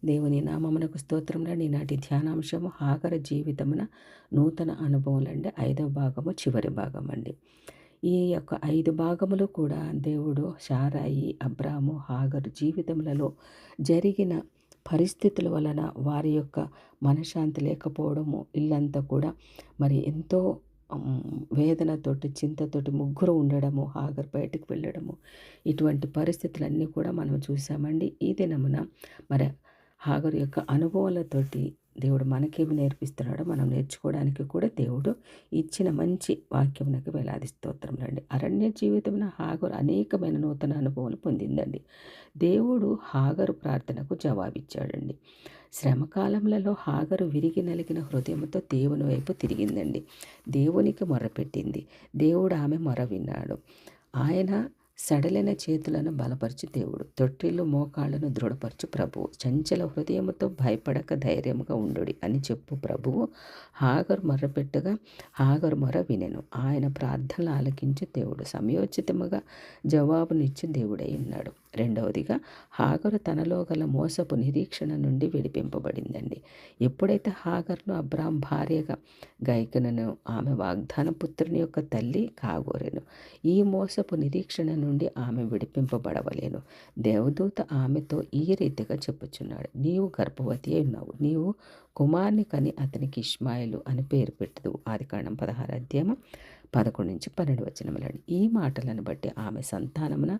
దేవుని నామమునకు స్తోత్రములు. ఈనాటి ధ్యానాంశము హాగర జీవితమున నూతన అనుభవాలండి. 5వ భాగము, చివరి భాగం అండి. ఈ యొక్క 5 భాగములు కూడా దేవుడు శారాయి, అబ్రాము, హాగరు జీవితములలో జరిగిన పరిస్థితుల వలన వారి యొక్క మనశ్శాంతి లేకపోవడము, ఇల్లంతా కూడా మరి ఎంతో వేదనతోటి, చింతతోటి ముగ్గురు ఉండడము, హాగరు బయటకు వెళ్ళడము, ఇటువంటి పరిస్థితులన్నీ కూడా మనం చూసామండి. ఈ దినమున మరి హాగరు యొక్క అనుభవాలతోటి దేవుడు మనకేమి నేర్పిస్తున్నాడో మనం నేర్చుకోవడానికి కూడా దేవుడు ఇచ్చిన మంచి వాక్యమునకు వేలాది స్తోత్రములండి. అరణ్య జీవితమున హాగరు అనేకమైన నూతన అనుభవాలు పొందిందండి. దేవుడు హాగరు ప్రార్థనకు జవాబిచ్చాడండి. శ్రమకాలములలో హాగరు విరిగి నలిగిన హృదయంతో దేవుని వైపు తిరిగిందండి. దేవునికి మొరపెట్టింది. దేవుడు ఆమె మొర విన్నాడు. ఆయన సడలిన చేతులను బలపరచు దేవుడు, తొట్టిల్లు మోకాళ్ళను దృఢపరచు ప్రభువు, చంచల హృదయముతో భయపడక ధైర్యముగా ఉండుడి అని చెప్పు ప్రభువు. హాగరు మొర్రపెట్టగా హాగరు మొర వినెను. ఆయన ప్రార్థనలు ఆలకించు దేవుడు, సమయోచితముగా జవాబునిచ్చి దేవుడై ఉన్నాడు. రెండవదిగా హాగరు తనలో గల మోసపు నిరీక్షణ నుండి విడిపింపబడిందండి. ఎప్పుడైతే హాగర్ను అబ్రాం భార్యగా గైకనను ఆమె వాగ్దాన పుత్రుని యొక్క తల్లి కాగోరెను. ఈ మోసపు నిరీక్షణ నుండి ఆమె విడిపింపబడవలేను. దేవదూత ఆమెతో ఈ రీతిగా చెప్పుచున్నాడు, నీవు గర్భవతి ఉన్నావు, నీవు కుమార్ని కని అతనికి ఇష్మాయిలు అని పేరు పెట్టుదువు. ఆదికాండం 16వ అధ్యాయం 11-12 వచనములండి. ఈ మాటలను బట్టి ఆమె సంతానమున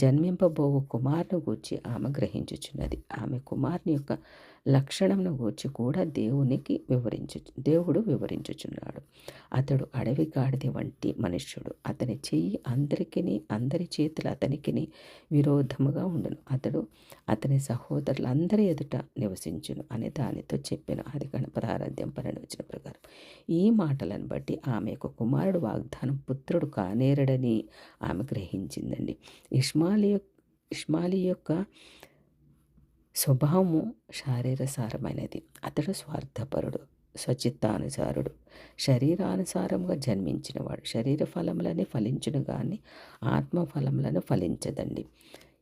జన్మింపబోవు కుమారుని గూర్చి ఆమె గ్రహించుచున్నది. ఆమె కుమారుని యొక్క లక్షణమును గూర్చి కూడా దేవుడు వివరించుచున్నాడు. అతడు అడవి గాడిద వంటి మనుష్యుడు. అతని చెయ్యి అందరి చేతులు అతనికి విరోధముగా ఉండును. అతడు అతని సహోదరులందరి ఎదుట నివసించును అని దానితో చెప్పాను. ఆదికాండం 16వ అధ్యాయం 12వ వచనం ప్రకారం. ఈ మాటలను బట్టి ఆమె యొక్క కుమారుడు వాగ్దానం పుత్రుడు కానేరడని ఆమె గ్రహించిందండి. ఇష్మాలి యొక్క స్వభావము శారీరసారమైనది. అతడు స్వార్థపరుడు, స్వచిత్తానుసారుడు, శరీరానుసారంగా జన్మించినవాడు. శరీర ఫలములని ఫలించును కానీ ఆత్మ ఫలములను ఫలించదండి.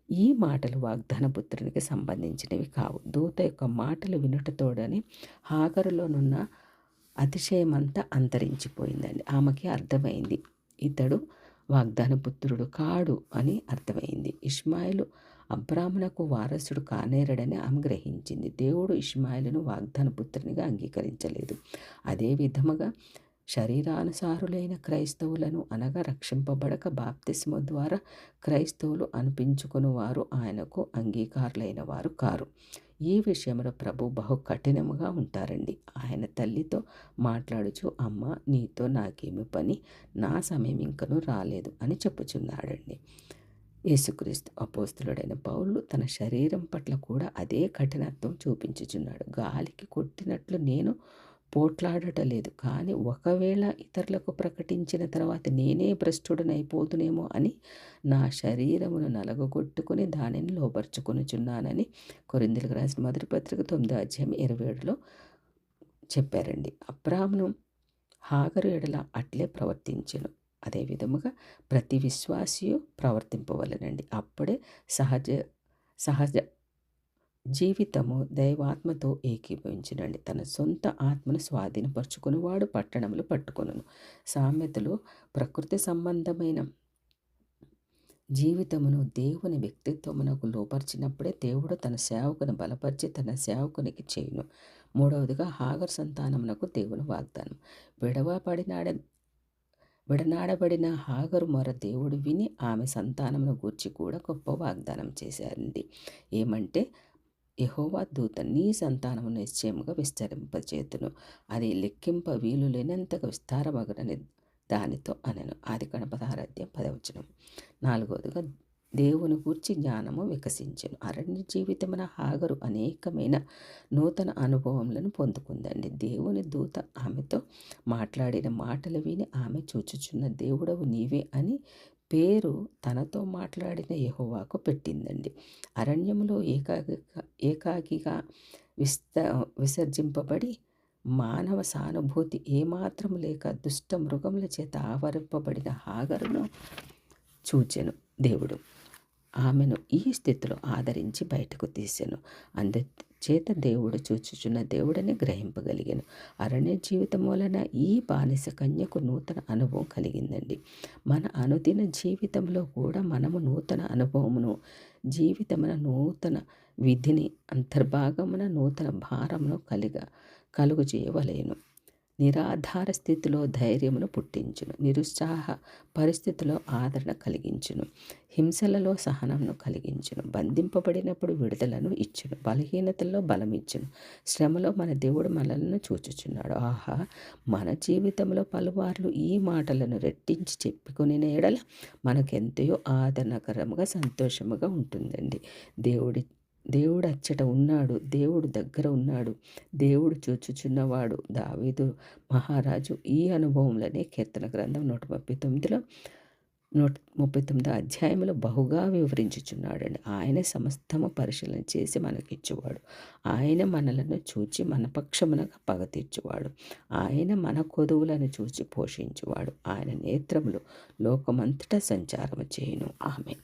ఈ మాటలు వాగ్దాన పుత్రునికి సంబంధించినవి కావు. దూత యొక్క మాటలు వినుటతోడని హాగరులోనున్న అతిశయమంతా అంతరించిపోయిందండి. ఆమెకి అర్థమైంది, ఇతడు వాగ్దాన పుత్రుడు కాడు అని అర్థమైంది. ఇష్మాయిలు అబ్రామునకు వారసుడు కానేరడని ఆమె గ్రహించింది. దేవుడు ఇష్మాయిలును వాగ్దాన పుత్రునిగా అంగీకరించలేదు. అదే విధముగా శరీరానుసారులైన క్రైస్తవులను అనగా రక్షింపబడక బాప్తిస్మ ద్వారా క్రైస్తవులు అనిపించుకుని వారు ఆయనకు అంగీకారులైన వారు కారు. ఈ విషయంలో ప్రభు బహు కఠినముగా ఉంటారండి. ఆయన తల్లితో మాట్లాడుచు, అమ్మ నీతో నాకేమి పని, నా సమయం ఇంకనూ రాలేదు అని చెప్పుచున్నాడండి. యేసుక్రీస్తు అపోస్తులుడైన పౌలు తన శరీరం పట్ల కూడా అదే కఠినత్వం చూపించుచున్నాడు. గాలికి కొట్టినట్లు నేను పోట్లాడటలేదు, కానీ ఒకవేళ ఇతరులకు ప్రకటించిన తర్వాత నేనే భ్రష్టుడనైపోతునేమో అని నా శరీరమును నలగొట్టుకుని దానిని లోపరుచుకొనుచున్నానని కొరింథీయులకు రాసిన మొదటి పత్రిక 9వ అధ్యాయం 27లో చెప్పారండి. అబ్రామును హాగరు ఎడల అట్లే ప్రవర్తించెను. అదే విధముగా ప్రతి విశ్వాసియు ప్రవర్తింపవలెనండి. అప్పుడే సహజ జీవితము దైవాత్మతో ఏకీభవించునండి. తన సొంత ఆత్మను స్వాధీనపరుచుకునివాడు పట్టణములు పట్టుకొనును. సామెతలు ప్రకృతి సంబంధమైన జీవితమును దేవుని వ్యక్తిత్వమునకు లోపరిచినప్పుడే దేవుడు తన సేవకుని బలపరిచి తన సేవకునికి చేయును. మూడవదిగా హాగరు సంతానమునకు దేవుని వాగ్దానం. విడనాడబడిన హాగరు మొర దేవుడు విని ఆమె సంతానమును గూర్చి కూడా గొప్ప వాగ్దానం చేశారండి. ఏమంటే, యెహోవా దూత నీ సంతానము నిశ్చయముగా విస్తరింపచేతును, అది లెక్కింప వీలు లేనంతగా విస్తారమగునని దానితో అనెను. ఆదికాండం 16వ అధ్యాయం 10వ వచనం. నాలుగవదిగా దేవుని గూర్చి జ్ఞానము వికసించెను. అరణ్య జీవితమున హాగరు అనేకమైన నూతన అనుభవములను పొందుకుందండి. దేవుని దూత ఆమెతో మాట్లాడిన మాటలు విని ఆమె చూచుచున్న దేవుడవు నీవే అని పేరు తనతో మాట్లాడిన యెహోవాకు పెట్టిందండి. అరణ్యములో ఏకాకిగా విసర్జింపబడి మానవ సానుభూతి ఏమాత్రం లేక దుష్ట మృగముల చేత ఆవరింపబడిన హాగరును చూచెను దేవుడు. ఆమెను ఈ స్థితిలో ఆదరించి బయటకు తీసెను. చేత దేవుడు చూచుచున్న దేవుడని గ్రహింపగలిగాను. అరణ్య జీవితం వలన ఈ బానిస కన్యకు నూతన అనుభవం కలిగిందండి. మన అనుదిన జీవితంలో కూడా మనము నూతన అనుభవమును, జీవితమున నూతన విధిని, అంతర్భాగమున నూతన భారమును కలుగు చేయవలేను. నిరాధార స్థితిలో ధైర్యమును పుట్టించును. నిరుత్సాహ పరిస్థితిలో ఆదరణ కలిగించును. హింసలలో సహనమును కలిగించును. బంధింపబడినప్పుడు విడుదలను ఇచ్చును. బలహీనతల్లో బలం ఇచ్చును. శ్రమలో మన దేవుడు మనలను చూచుచున్నాడు. ఆహా, మన జీవితంలో పలుమార్లు ఈ మాటలను రెట్టించి చెప్పుకునే ఎడల మనకెంతో ఆదరణకరముగా, సంతోషముగా ఉంటుందండి. దేవుడు అచ్చట ఉన్నాడు, దేవుడు దగ్గర ఉన్నాడు, దేవుడు చూచుచున్నవాడు. దావీదు మహారాజు ఈ అనుభవంలోనే కీర్తన గ్రంథం 139 అధ్యాయంలో బహుగా వివరించుచున్నాడండి. ఆయన సమస్తము పరిశీలన చేసి మనకిచ్చువాడు. ఆయన మనలను చూచి మన పక్షమున పగ తీర్చువాడు. ఆయన మన కొదువులను చూచి పోషించువాడు. ఆయన నేత్రములు లోకమంతటా సంచారము చేయును. ఆమె